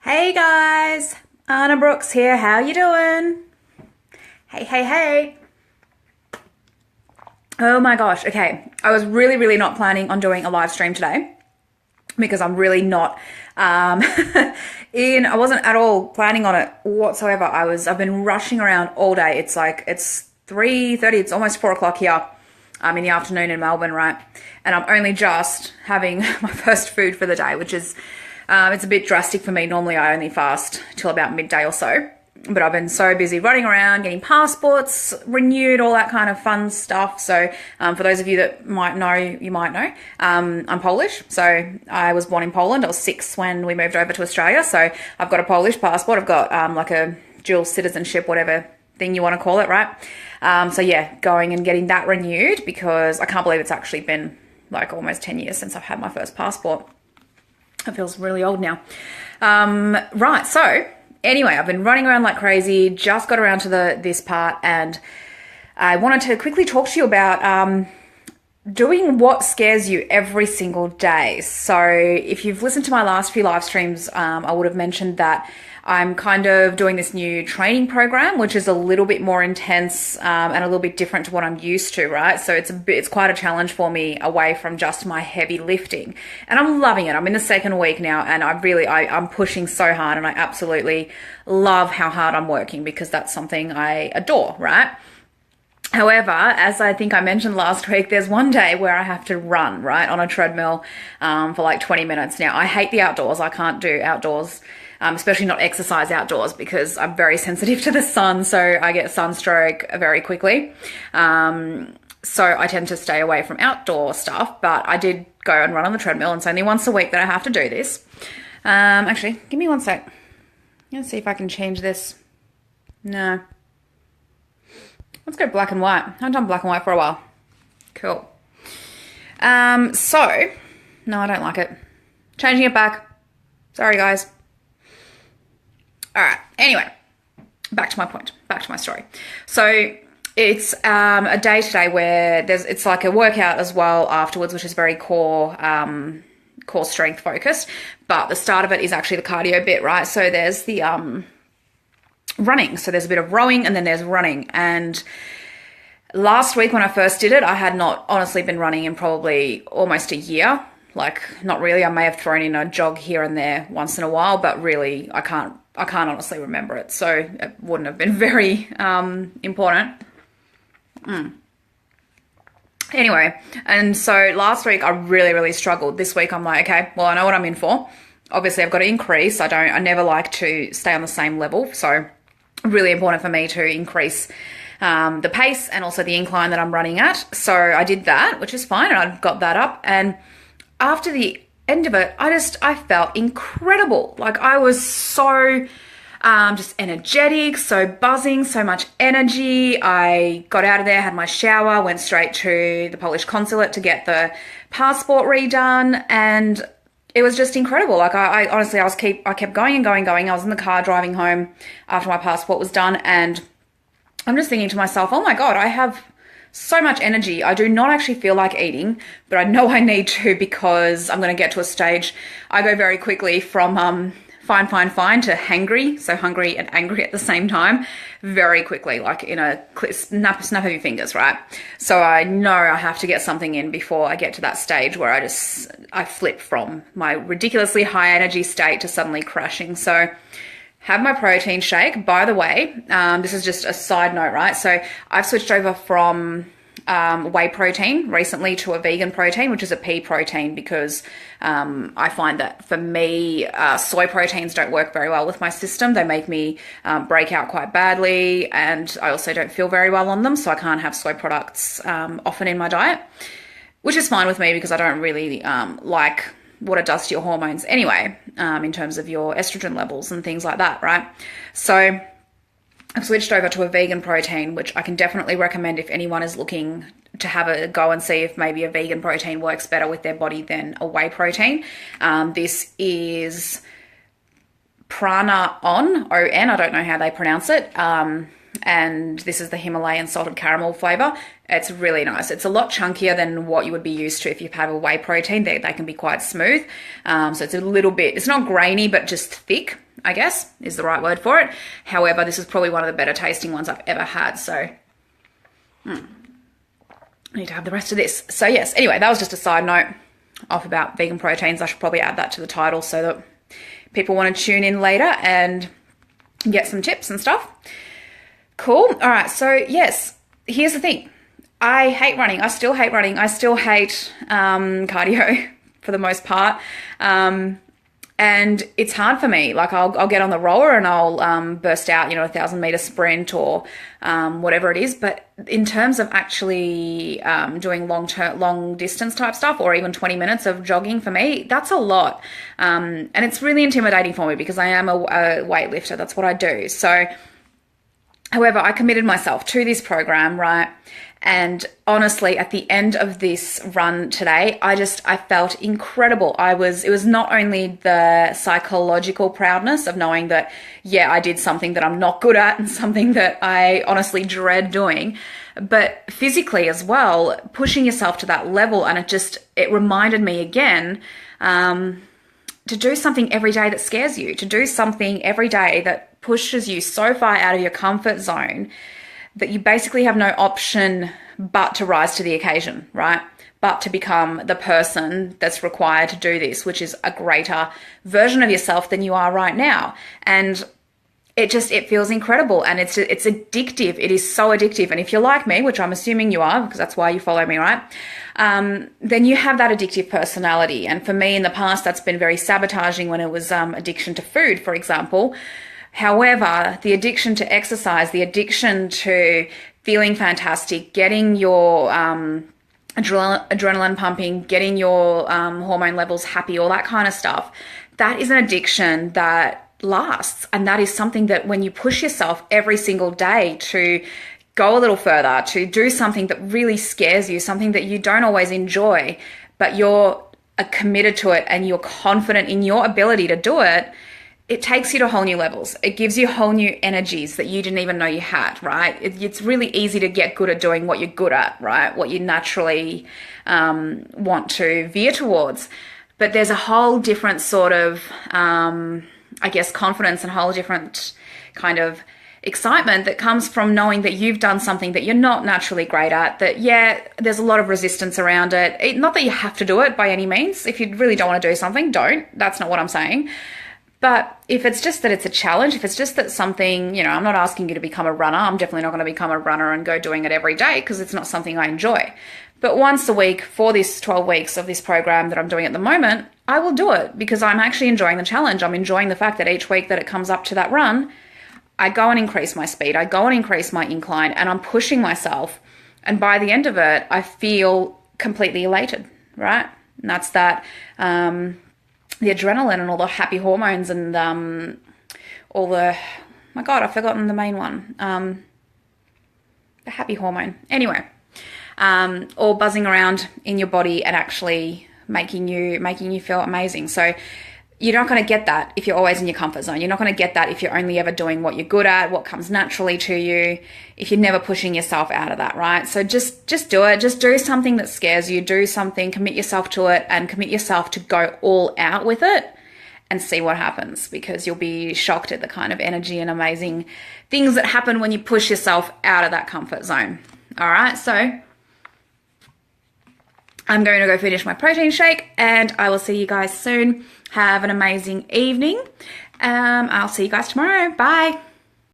Hey guys, Anna Brooks here. How you doing? Hey. Oh my gosh. Okay. I was really not planning on doing a live stream today because I'm really not um I wasn't at all planning on it whatsoever. I've been rushing around all day. It's 3:30, it's almost 4 o'clock here. I'm in the afternoon in Melbourne, right? And I'm only just having my first food for the day, which is it's a bit drastic for me. Normally I only fast till about midday or so. But I've been so busy running around, getting passports renewed, all that kind of fun stuff. So for those of you that might know, you might know, I'm Polish. So I was born in Poland. I was 6 when we moved over to Australia. So I've got a Polish passport. I've got like a dual citizenship, whatever thing you want to call it, right? So yeah, going and getting that renewed because I can't believe it's actually been like almost 10 years since I've had my first passport. It feels really old now. Right, so anyway, I've been running around like crazy, just got around to this part, and I wanted to quickly talk to you about doing what scares you every single day. So if you've listened to my last few live streams, I would have mentioned that I'm kind of doing this new training program, which is a little bit more intense and a little bit different to what I'm used to, right? So it's quite a challenge for me away from just my heavy lifting, and I'm loving it. I'm in the second week now, and I'm pushing so hard, and I absolutely love how hard I'm working because that's something I adore, right? However, as I think I mentioned last week, there's one day where I have to run, right, on a treadmill for like 20 minutes. Now, I hate the outdoors. I can't do outdoors, especially not exercise outdoors because I'm very sensitive to the sun, so I get sunstroke very quickly. So I tend to stay away from outdoor stuff, but I did go and run on the treadmill, and it's only once a week that I have to do this. Actually, give me one sec. Let's see if I can change this. No. Let's go black and white. I haven't done black and white for a while. Cool. No, I don't like it. Changing it back. Sorry, guys. All right. Anyway, back to my point. Back to my story. So it's a day today where it's like a workout as well afterwards, which is very core strength focused. But the start of it is actually the cardio bit, right? So there's the running. So there's a bit of rowing and then there's running. And last week when I first did it, I had not honestly been running in probably almost a year. Like, not really. I may have thrown in a jog here and there once in a while, but really I can't honestly remember it. So it wouldn't have been very important. Anyway, and so last week I really struggled. This week I'm like, okay, well, I know what I'm in for. Obviously I've got to increase. I never like to stay on the same level. So really important for me to increase the pace and also the incline that I'm running at. So I did that, which is fine, and I got that up. And after the end of it, I felt incredible. Like, I was so just energetic, so buzzing, so much energy. I got out of there, had my shower, went straight to the Polish consulate to get the passport redone, and it was just incredible. Like, I honestly, I kept going and going. I was in the car driving home after my passport was done, and I'm just thinking to myself, oh my God, I have so much energy. I do not actually feel like eating, but I know I need to because I'm going to get to a stage. I go very quickly from fine to hangry, so hungry and angry at the same time, very quickly, like in a snap of your fingers, right? So I know I have to get something in before I get to that stage where I flip from my ridiculously high energy state to suddenly crashing. So have my protein shake. By the way, this is just a side note, right? So I've switched over from whey protein recently to a vegan protein, which is a pea protein, because I find that for me, soy proteins don't work very well with my system. They make me break out quite badly, and I also don't feel very well on them, so I can't have soy products often in my diet, which is fine with me because I don't really like what it does to your hormones anyway, in terms of your estrogen levels and things like that, right? So I've switched over to a vegan protein, which I can definitely recommend if anyone is looking to have a go and see if maybe a vegan protein works better with their body than a whey protein. This is Prana On, O-N, I don't know how they pronounce it. and this is the Himalayan salted caramel flavor. It's really nice. It's a lot chunkier than what you would be used to if you have a whey protein. They can be quite smooth. So it's a little bit, it's not grainy, but just thick, I guess is the right word for it. However, this is probably one of the better tasting ones I've ever had. So I need to have the rest of this. So yes, anyway, that was just a side note off about vegan proteins. I should probably add that to the title so that people want to tune in later and get some tips and stuff. Cool. All right. So yes, here's the thing. I hate running. I still hate running. I still hate cardio for the most part. And it's hard for me. Like I'll get on the rower and I'll burst out, 1,000-meter sprint or whatever it is. But in terms of actually doing long distance type stuff, or even 20 minutes of jogging, for me, that's a lot. And it's really intimidating for me because I am a weightlifter. That's what I do. So, however, I committed myself to this program, right? And honestly, at the end of this run today, I felt incredible. It was not only the psychological proudness of knowing that, yeah, I did something that I'm not good at and something that I honestly dread doing, but physically as well, pushing yourself to that level. And it reminded me again, to do something every day that scares you, to do something every day that pushes you so far out of your comfort zone that you basically have no option but to rise to the occasion, right? But to become the person that's required to do this, which is a greater version of yourself than you are right now. And it feels incredible, and it's addictive. It is so addictive. And if you're like me, which I'm assuming you are, because that's why you follow me, right? Then you have that addictive personality. And for me in the past, that's been very sabotaging when it was addiction to food, for example. However, the addiction to exercise, the addiction to feeling fantastic, getting your adrenaline pumping, getting your hormone levels happy, all that kind of stuff, that is an addiction that lasts. And that is something that when you push yourself every single day to go a little further, to do something that really scares you, something that you don't always enjoy, but you're committed to it and you're confident in your ability to do it, it takes you to whole new levels. It gives you whole new energies that you didn't even know you had, right? It's really easy to get good at doing what you're good at, right? What you naturally want to veer towards. But there's a whole different sort of, confidence and a whole different kind of excitement that comes from knowing that you've done something that you're not naturally great at, that, yeah, there's a lot of resistance around it. Not that you have to do it by any means. If you really don't want to do something, don't. That's not what I'm saying. But if it's just that it's a challenge, if it's just that something, I'm not asking you to become a runner. I'm definitely not going to become a runner and go doing it every day because it's not something I enjoy. But once a week for this 12 weeks of this program that I'm doing at the moment, I will do it because I'm actually enjoying the challenge. I'm enjoying the fact that each week that it comes up to that run, I go and increase my speed. I go and increase my incline, and I'm pushing myself. And by the end of it, I feel completely elated, right? And that's that, the adrenaline and all the happy hormones and all the, my God, I've forgotten the main one. The happy hormone. Anyway, all buzzing around in your body and actually making you feel amazing. So you're not going to get that if you're always in your comfort zone. You're not going to get that if you're only ever doing what you're good at, what comes naturally to you, if you're never pushing yourself out of that, right? So just do it. Just do something that scares you. Do something, commit yourself to it, and commit yourself to go all out with it and see what happens, because you'll be shocked at the kind of energy and amazing things that happen when you push yourself out of that comfort zone. All right, so I'm going to go finish my protein shake and I will see you guys soon. Have an amazing evening. I'll see you guys tomorrow. Bye.